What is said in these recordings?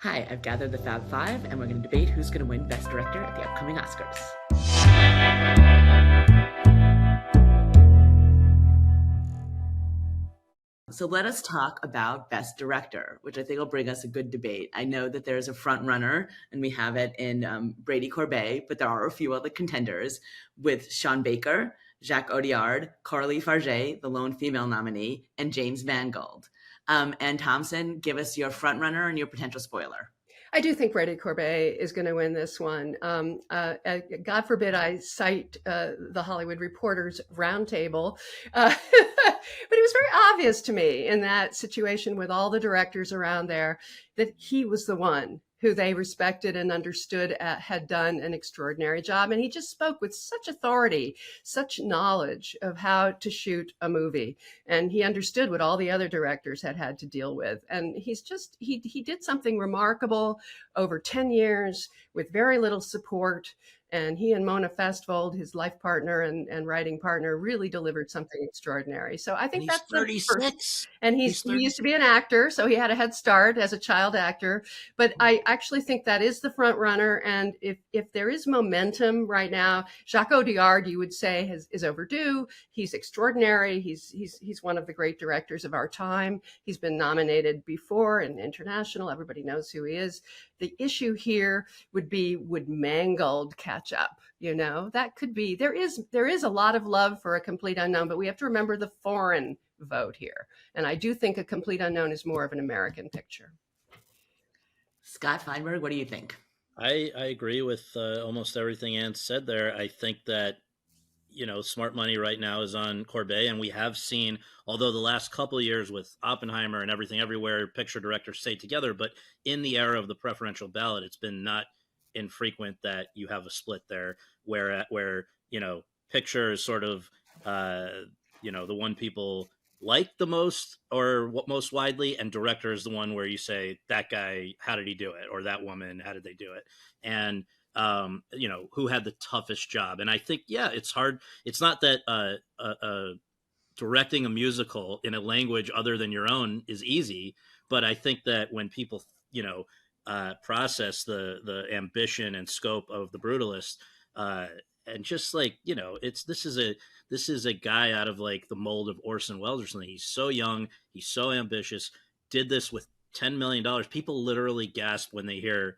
Hi, I've gathered the Fab Five, and we're going to debate who's going to win Best Director at the upcoming Oscars. So let us talk about Best Director, which I think will bring us a good debate. I know that there's a front runner, and we have it in Brady Corbet, but there are a few other contenders with Sean Baker, Jacques Audiard, Coralie Fargeat, the lone female nominee, and James Mangold. And Thompson, give us your front runner and your potential spoiler. I do think Brady Corbet is going to win this one. God forbid I cite the Hollywood Reporters Roundtable, but it was very obvious to me in that situation with all the directors around there that he was the one who they respected and understood had done an extraordinary job. And he just spoke with such authority, such knowledge of how to shoot a movie. And he understood what all the other directors had to deal with. And he did something remarkable over 10 years with very little support. And he and Mona Fastvold, his life partner and writing partner, really delivered something extraordinary. So I think that's the first. And he used to be an actor, so he had a head start as a child actor. But I actually think that is the front runner. And if there is momentum right now, Jacques Audiard, you would say, is overdue. He's extraordinary. He's one of the great directors of our time. He's been nominated before in international. Everybody knows who he is. The issue here would be, would Mangold catch up? You know, that could be, there is a lot of love for A Complete Unknown, but we have to remember the foreign vote here. And I do think A Complete Unknown is more of an American picture. Scott Feinberg, what do you think? I agree with almost everything Ann said there. I think that, smart money right now is on Corbet, and we have seen, although the last couple of years with Oppenheimer and Everything Everywhere, picture directors stay together, but in the era of the preferential ballot, it's been not infrequent that you have a split there where picture is sort of, the one people like the most or what most widely, and director is the one where you say, that guy, how did he do it? Or that woman, how did they do it? And who had the toughest job. And I think, it's hard. It's not that directing a musical in a language other than your own is easy, but I think that when people, process the ambition and scope of The Brutalist, and just like, this is a guy out of like the mold of Orson Welles or something. He's so young, he's so ambitious, did this with $10 million. People literally gasp when they hear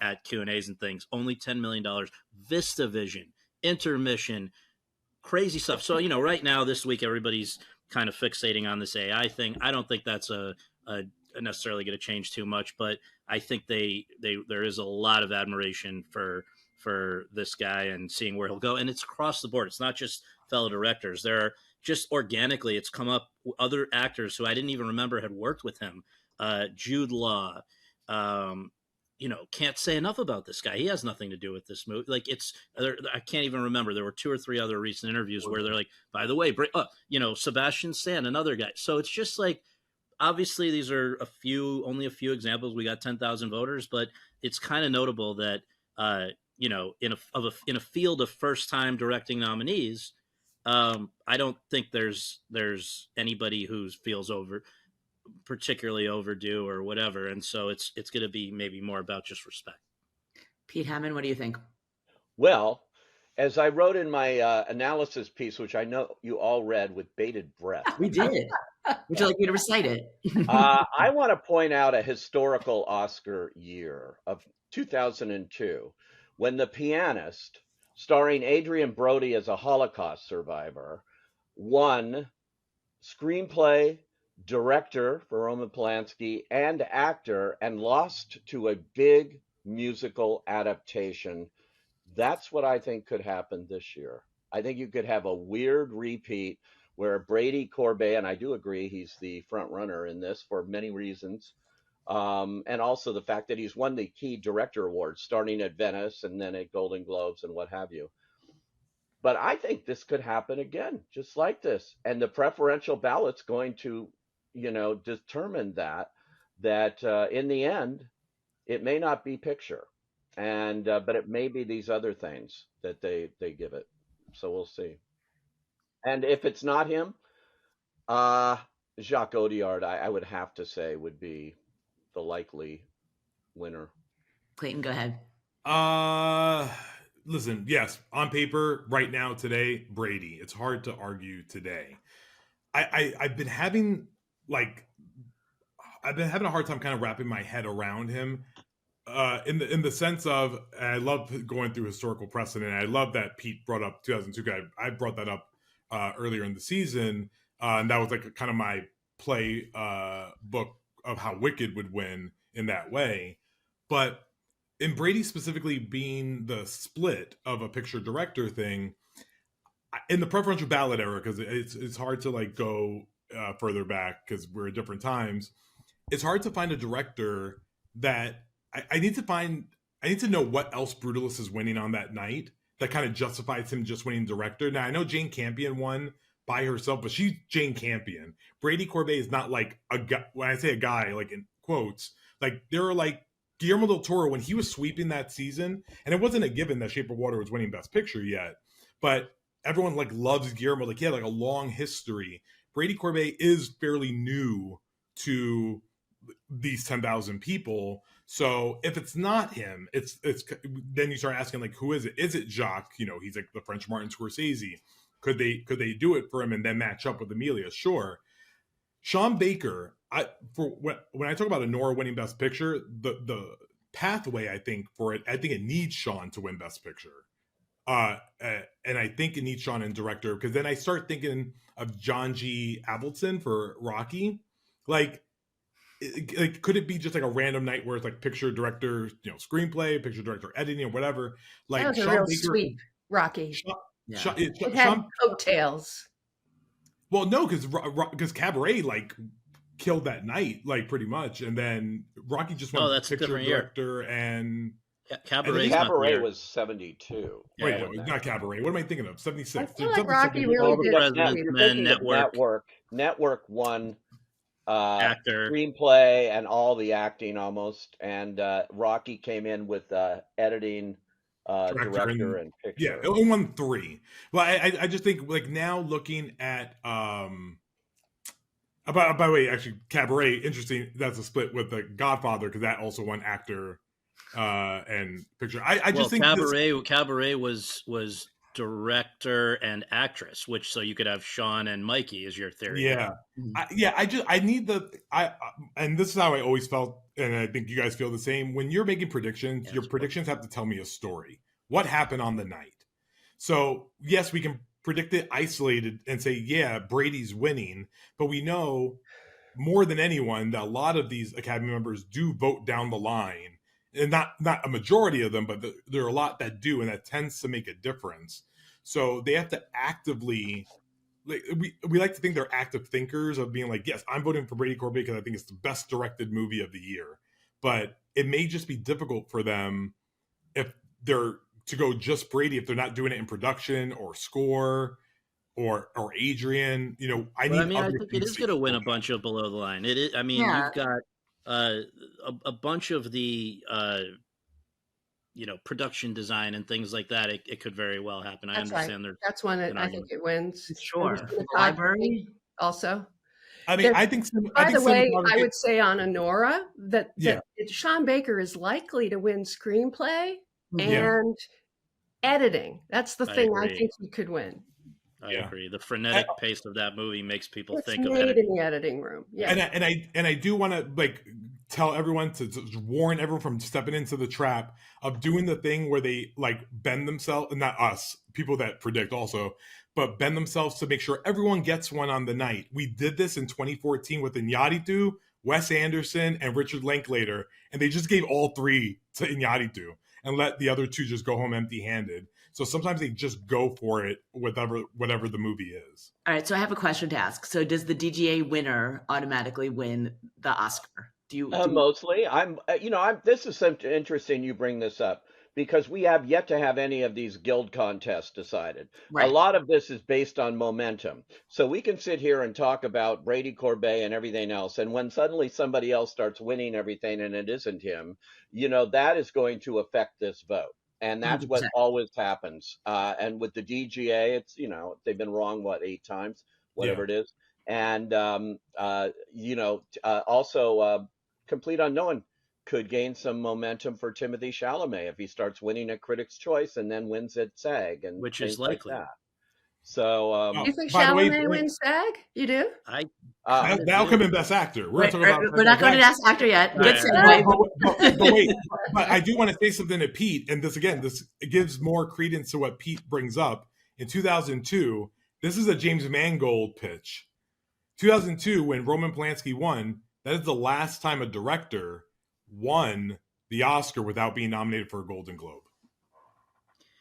at Q&As and things, only $10 million, VistaVision, intermission, crazy stuff. So, right now, this week, everybody's kind of fixating on this AI thing. I don't think that's a necessarily going to change too much, but I think there is a lot of admiration for this guy and seeing where he'll go. And it's across the board. It's not just fellow directors. There are just organically, it's come up other actors who I didn't even remember had worked with him. Jude Law, can't say enough about this guy. He has nothing to do with this movie. Like I can't even remember. There were 2 or 3 other recent interviews where they're like, by the way, Sebastian Stan, another guy. So it's just like, obviously these are only a few examples. We got 10,000 voters, but it's kind of notable that, in a field of first time directing nominees, I don't think there's anybody who feels particularly overdue or whatever, and so it's going to be maybe more about just respect. Pete Hammond, what do you think? Well, as I wrote in my analysis piece, which I know you all read with bated breath. We did. Would you like me to recite it? I want to point out a historical Oscar year of 2002 when The Pianist, starring Adrian Brody as a Holocaust survivor, won screenplay, director for Roman Polanski, and actor, and lost to a big musical adaptation. That's what I think could happen this year. I think you could have a weird repeat where Brady Corbet, and I do agree he's the front runner in this for many reasons, and also the fact that he's won the key director awards, starting at Venice and then at Golden Globes and what have you. But I think this could happen again, just like this. And the preferential ballot's going to, determine that in the end, it may not be picture, but it may be these other things that they give it. So we'll see. And if it's not him, Jacques Audiard, I would have to say, would be the likely winner. Clayton, go ahead. Listen, yes, on paper, right now, today, Brady. It's hard to argue today. I've been having a hard time kind of wrapping my head around him. In the sense of, I love going through historical precedent. I love that Pete brought up 2002. I brought that up earlier in the season, and that was like kind of my play book of how Wicked would win in that way. But in Brady specifically being the split of a picture director thing, in the preferential ballot era, because it's hard to like go further back because we're at different times. It's hard to find a director that I need to know what else Brutalist is winning on that night that kind of justifies him just winning director. Now I know Jane Campion won by herself, but she's Jane Campion. Brady Corbet is not like a guy. When I say a guy, like in quotes, like there are like Guillermo del Toro when he was sweeping that season, and it wasn't a given that Shape of Water was winning Best Picture yet, but everyone like loves Guillermo. Like he had like a long history. Brady Corbet is fairly new to these 10,000 people. So if it's not him, it's then you start asking like, who is it? Is it Jacques? You know, he's like the French Martin Scorsese. Could they do it for him and then match up with Emilia? Sure. Sean Baker, when I talk about Anora winning Best Picture, the pathway I think it needs Sean to win Best Picture. And I think it needs Sean in director, because then I start thinking of John G. Avildsen for Rocky. Like could it be just like a random night where it's like picture director, screenplay, picture director editing, or whatever? Like that was Sean a real Baker, sweep, Rocky. Yeah. It had coattails. Well, no, because Cabaret like killed that night, like pretty much, and then Rocky just won that's picture a different director year. and Cabaret was 72. Wait, no, not Cabaret. What am I thinking of? 76. I feel like Rocky really did. President's Men, Network won actor, screenplay, and all the acting almost. And Rocky came in with editing, director, and picture. Yeah, it only won 3. Well, I just think like now looking at by the way, actually Cabaret, interesting. That's a split with the Godfather, because that also won actor and picture. I just think Cabaret was director and actress, which so you could have Sean and Mikey is your theory. Yeah. I need and this is how I always felt, and I think you guys feel the same. When you're making predictions, your predictions have to tell me a story. What happened on the night? So yes, we can predict it isolated and say, yeah, Brady's winning, but we know more than anyone that a lot of these Academy members do vote down the line. And not a majority of them, but there are a lot that do, and that tends to make a difference. So they have to actively, we like to think they're active thinkers of being like, yes, I'm voting for Brady Corbet because I think it's the best directed movie of the year. But it may just be difficult for them if they're to go just Brady, if they're not doing it in production or score or Adrian. I think it is going to win a bunch of below the line. It is. I mean, you've got a bunch of the production design and things like that. It could very well happen. I understand right. That's one I think it wins. Sure. The library also. I mean, I think. By the way, I would say on Anora that Sean Baker is likely to win screenplay and editing. That's the thing I think he could win. I agree. The frenetic pace of that movie makes people think of it in the editing room. Yeah, and I do want to like tell everyone to warn everyone from stepping into the trap of doing the thing where they like bend themselves, not us, people that predict also, but bend themselves to make sure everyone gets one on the night. We did this in 2014 with Iñárritu, Wes Anderson, and Richard Linklater, and they just gave all 3 to Iñárritu and let the other 2 just go home empty-handed. So sometimes they just go for it, whatever the movie is. All right, so I have a question to ask. So does the DGA winner automatically win the Oscar? Mostly. This is interesting you bring this up, because we have yet to have any of these guild contests decided. Right. A lot of this is based on momentum. So we can sit here and talk about Brady Corbet and everything else, and when suddenly somebody else starts winning everything and it isn't him, that is going to affect this vote. And that's 100%. What always happens. And with the DGA, it's, they've been wrong, 8 times, whatever it is. And, also Complete Unknown could gain some momentum for Timothy Chalamet if he starts winning at Critics' Choice and then wins at SAG and Which things is likely. like that. So, You think by the way, Chalamet wins SAG? You do? that'll come in Best Actor. We're not going to Best Actor yet. Good Right. segue. But wait, but I do want to say something to Pete, and this gives more credence to what Pete brings up. In 2002, this is a James Mangold pitch. 2002, when Roman Polanski won, that is the last time a director won the Oscar without being nominated for a Golden Globe.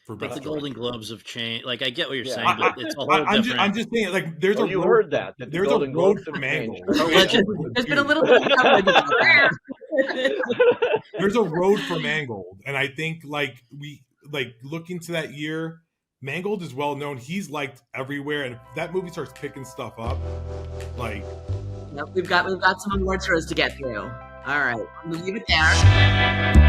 But the Golden Globes have changed. Like, I get what you're Yeah. saying, but it's a whole different. I'm just saying, like, there's a you road, heard that the there's Golden a road Globes for have Mangold. changed. There's been a little bit of coverage about that. There's a road for Mangold, and I think looking to that year, Mangold is well known. He's liked everywhere, and if that movie starts picking stuff up, like, Yep, we've got some awards for us to get through. All right, we'll leave it there.